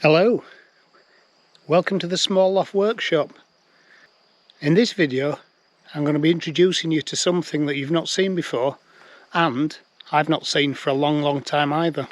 Hello, welcome to the Small Loft Workshop. In this video I'm going to be introducing you to something that you've not seen before, and I've not seen for a long time either.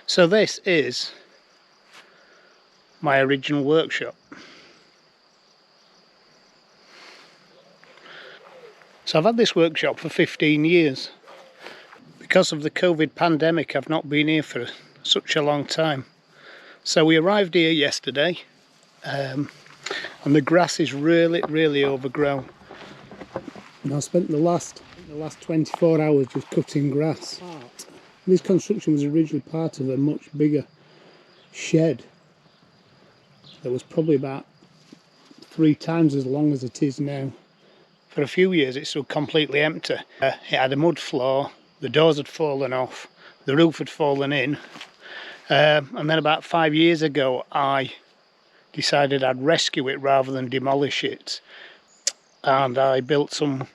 So this is my original workshop. So I've had this workshop for 15 years. Because of the COVID pandemic, I've not been here for such a long time. So we arrived here yesterday, and the grass is really overgrown. And I spent the last 24 hours just cutting grass. This construction was originally part of a much bigger shed that was probably about 3 times as long as it is now. For a few years it stood completely empty. It had a mud floor, the doors had fallen off, the roof had fallen in, and then about 5 years ago I decided I'd rescue it rather than demolish it, and I built some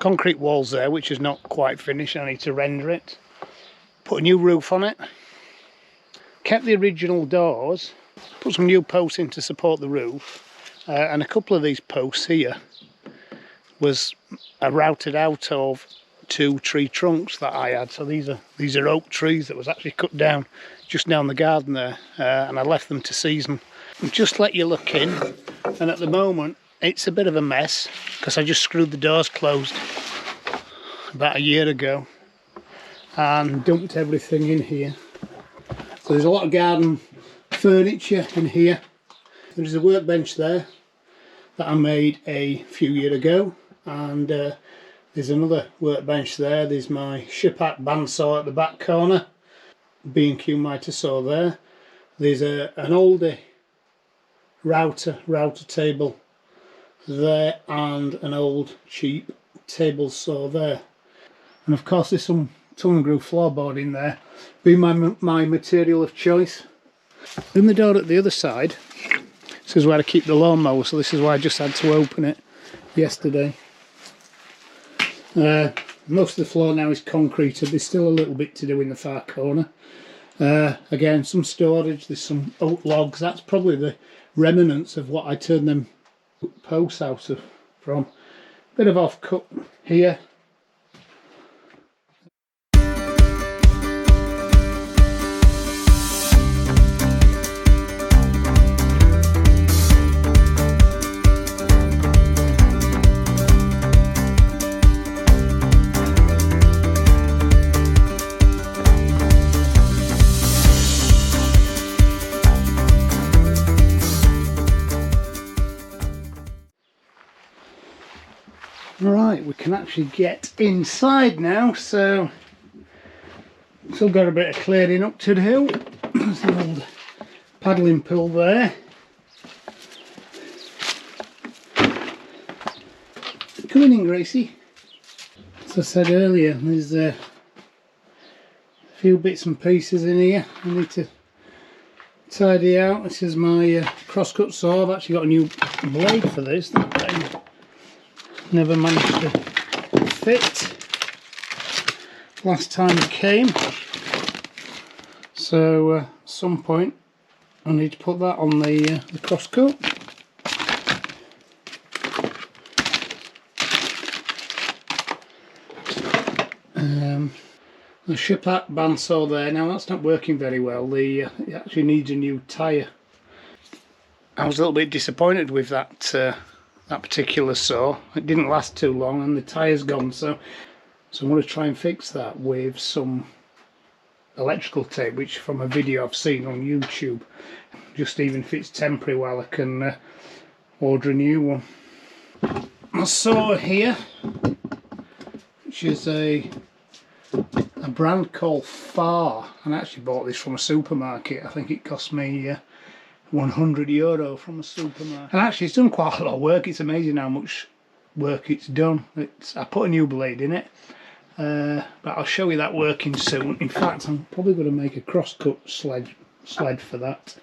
concrete walls there, which is not quite finished. I need to render it. Put a new roof on it, kept the original doors, put some new posts in to support the roof, and a couple of these posts here was routed out of 2 tree trunks that I had. So these are oak trees that was actually cut down just down the garden there, and I left them to season. And just let you look in, and at the moment it's a bit of a mess because I just screwed the doors closed about a year ago and dumped everything in here. So there's a lot of garden furniture in here. There's a workbench there that I made a few years ago, and there's another workbench there. There's my Scheppach bandsaw at the back corner, B&Q Mitre saw there. There's an older router table there, and an old cheap table saw there. And of course there's some tongue and groove floorboard in there, being my material of choice. In the door at the other side, this is where I keep the lawnmower, so this is why I just had to open it yesterday. Most of the floor now is concreted. There's still a little bit to do in the far corner. Again, some storage. There's some oak logs. That's probably the remnants of what I turned them posts out of from. Bit of offcut here. Right, we can actually get inside now, so still got a bit of clearing up to do. There's an old paddling pool there. Come in, Gracie. As I said earlier, there's A few bits and pieces in here I need to tidy out. This is my crosscut saw. I've actually got a new blade for this that I never managed to fit last time it came, so at some point I need to put that on the crosscut. The Scheppach bandsaw there, now that's not working very well. It actually needs a new tyre. I was a little bit disappointed with that that particular saw. It didn't last too long and the tyre's gone, so I'm going to try and fix that with some electrical tape, which from a video I've seen on YouTube, just even if it's temporary while I can order a new one. My saw here, which is a brand called Far, and I actually bought this from a supermarket. I think it cost me €100 from a supermarket, and actually it's done quite a lot of work. It's amazing how much work it's done. I put a new blade in it, but I'll show you that working soon. In fact, I'm probably going to make a crosscut sled for that.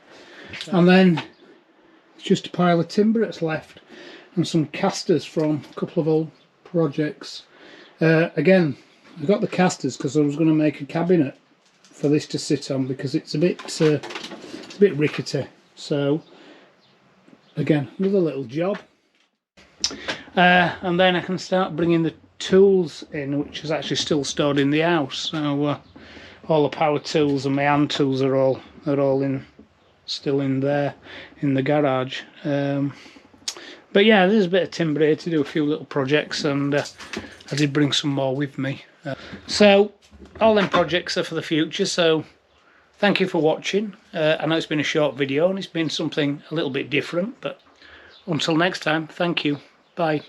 And then it's just a pile of timber that's left and some casters from a couple of old projects. Again, I got the casters because I was going to make a cabinet for this to sit on, because it's a bit rickety. So again, another little job. And then I can start bringing the tools in, which is actually still stored in the house. So all the power tools and my hand tools are all still in there in the garage. But yeah, there's a bit of timber here to do a few little projects, and I did bring some more with me. So all them projects are for the future, so thank you for watching. I know it's been a short video and it's been something a little bit different, but until next time, thank you. Bye.